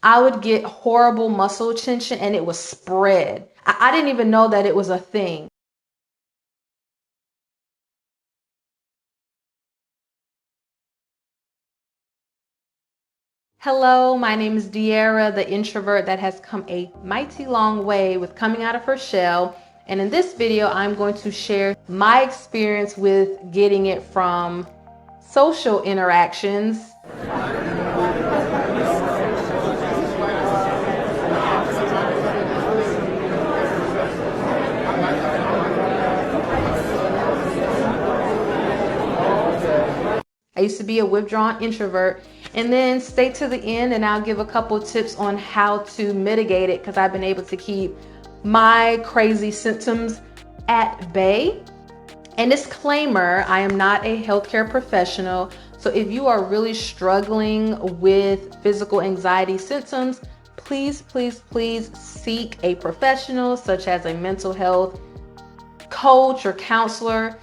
I would get horrible muscle tension and it would spread. I didn't even know that it was a thing. Hello, my name is De'Ara, the introvert that has come a mighty long way with coming out of her shell. And in this video, I'm going to share my experience with getting it from social interactions. I used to be a withdrawn introvert, and then stay to the end and I'll give a couple tips on how to mitigate it, because I've been able to keep my crazy symptoms at bay. And disclaimer, I am not a healthcare professional, so if you are really struggling with physical anxiety symptoms, please seek a professional such as a mental health coach or counselor.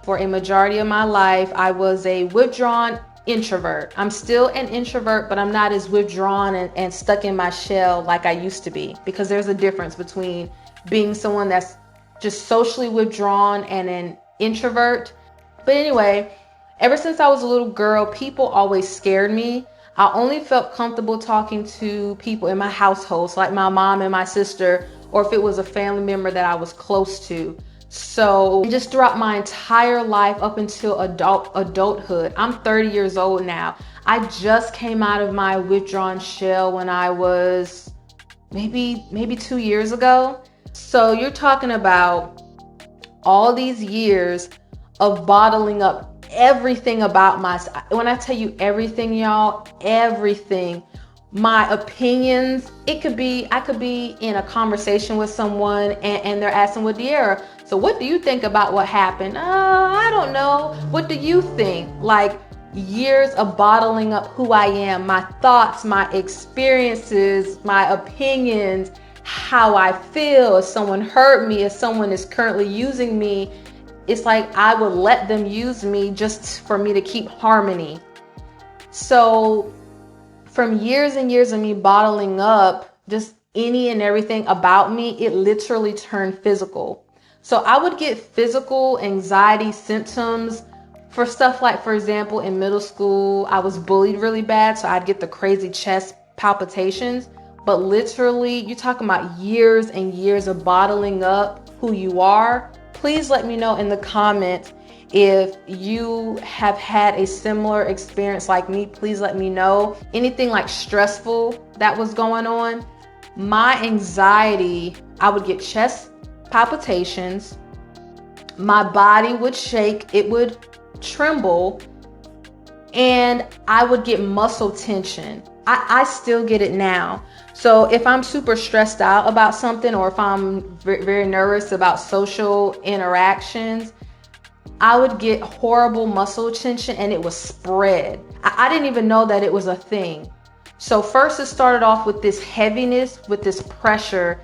For a majority of my life, I was a withdrawn introvert. I'm still an introvert, but I'm not as withdrawn and stuck in my shell like I used to be, because there's a difference between being someone that's just socially withdrawn and an introvert. But anyway, ever since I was a little girl, people always scared me. I only felt comfortable talking to people in my household, so like my mom and my sister, or if it was a family member that I was close to. So just throughout my entire life up until adulthood, I'm 30 years old now. I just came out of my withdrawn shell when I was maybe 2 years ago. So you're talking about all these years of bottling up everything about myself. When I tell you everything, y'all, everything. My opinions, I could be in a conversation with someone and they're asking, well, De'Ara, so what do you think about what happened? I don't know. What do you think? Like years of bottling up who I am, my thoughts, my experiences, my opinions, how I feel. If someone hurt me, if someone is currently using me, it's like I would let them use me just for me to keep harmony. So from years and years of me bottling up just any and everything about me, it literally turned physical. So I would get physical anxiety symptoms for stuff like, for example, in middle school, I was bullied really bad, so I'd get the crazy chest palpitations. But literally, you're talking about years and years of bottling up who you are. Please let me know in the comments if you have had a similar experience like me. Please let me know. Anything like stressful that was going on. My anxiety, I would get chest palpitations. My body would shake. It would tremble. And I would get muscle tension. I still get it now. So if I'm super stressed out about something, or if I'm very nervous about social interactions, I would get horrible muscle tension and it would spread. I didn't even know that it was a thing. So first it started off with this heaviness, with this pressure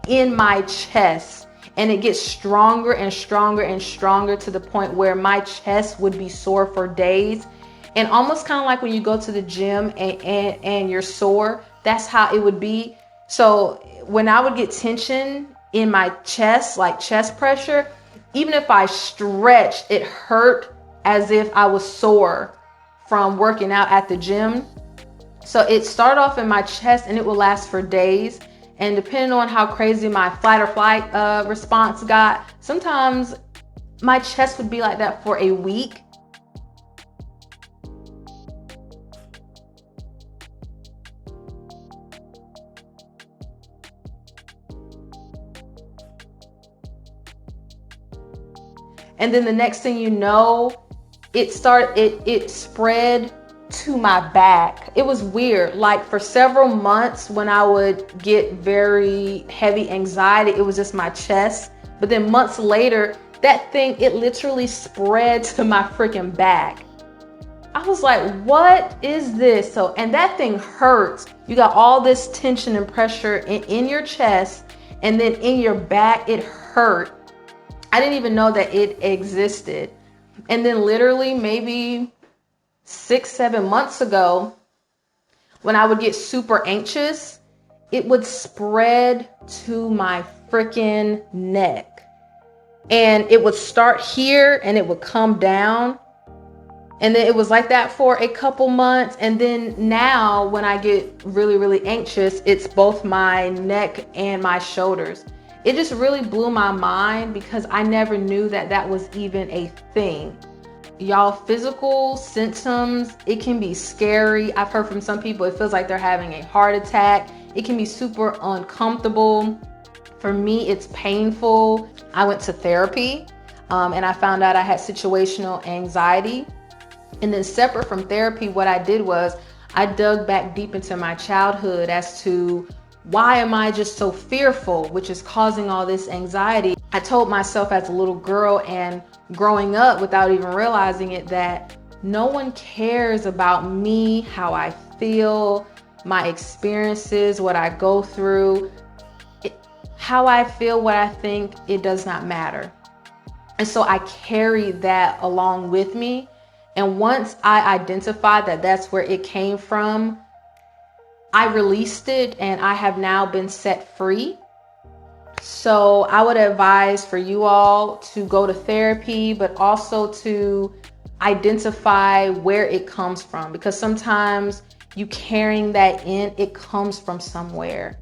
in my chest. And it gets stronger and stronger and stronger to the point where my chest would be sore for days. And almost kind of like when you go to the gym and you're sore, that's how it would be. So when I would get tension in my chest, like chest pressure, even if I stretched, it hurt as if I was sore from working out at the gym. So it started off in my chest and it would last for days. And depending on how crazy my fight or flight response got, sometimes my chest would be like that for a week. And then the next thing you know, it spread to my back. It was weird. Like for several months when I would get very heavy anxiety, it was just my chest. But then months later, that thing, it literally spread to my freaking back. I was like, what is this? So, and that thing hurts. You got all this tension and pressure in your chest, and then in your back, it hurt. I didn't even know that it existed. And then literally maybe 6-7 months ago, when I would get super anxious, it would spread to my freaking neck. And it would start here and it would come down. And then it was like that for a couple months. And then now when I get really, really anxious, it's both my neck and my shoulders. It just really blew my mind because I never knew that that was even a thing. Y'all, physical symptoms, it can be scary. I've heard from some people, it feels like they're having a heart attack. It can be super uncomfortable. For me, it's painful. I went to therapy and I found out I had situational anxiety. And then separate from therapy, what I did was I dug back deep into my childhood as to why am I just so fearful, which is causing all this anxiety. I told myself as a little girl and growing up without even realizing it that no one cares about me, how I feel, my experiences, what I go through. How I feel, what I think, it does not matter. And so I carried that along with me. And once I identified that that's where it came from, I released it and I have now been set free. So I would advise for you all to go to therapy, but also to identify where it comes from, because sometimes you carrying that in, it comes from somewhere.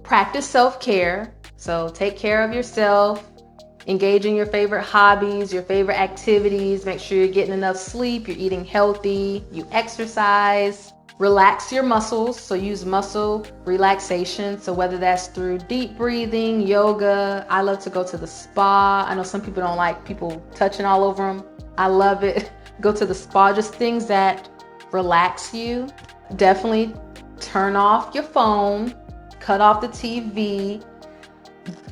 Practice self-care. So take care of yourself. Engage in your favorite hobbies, your favorite activities. Make sure you're getting enough sleep, you're eating healthy, you exercise. Relax your muscles. So use muscle relaxation. So whether that's through deep breathing, yoga. I love to go to the spa. I know some people don't like people touching all over them. I love it. Go to the spa. Just things that relax you. Definitely turn off your phone. Cut off the TV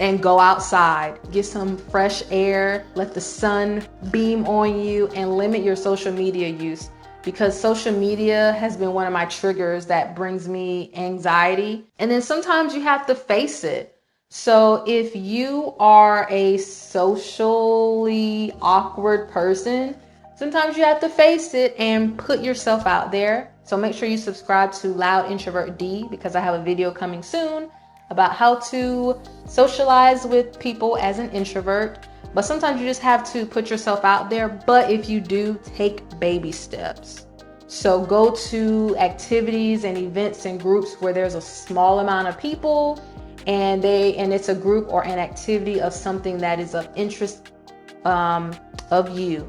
and go outside. Get some fresh air. Let the sun beam on you and limit your social media use, because social media has been one of my triggers that brings me anxiety. And then sometimes you have to face it. So if you are a socially awkward person, sometimes you have to face it and put yourself out there. So make sure you subscribe to Loud Introvert D, because I have a video coming soon about how to socialize with people as an introvert. But sometimes you just have to put yourself out there. But if you do, take baby steps. So go to activities and events and groups where there's a small amount of people and it's a group or an activity of something that is of interest of you.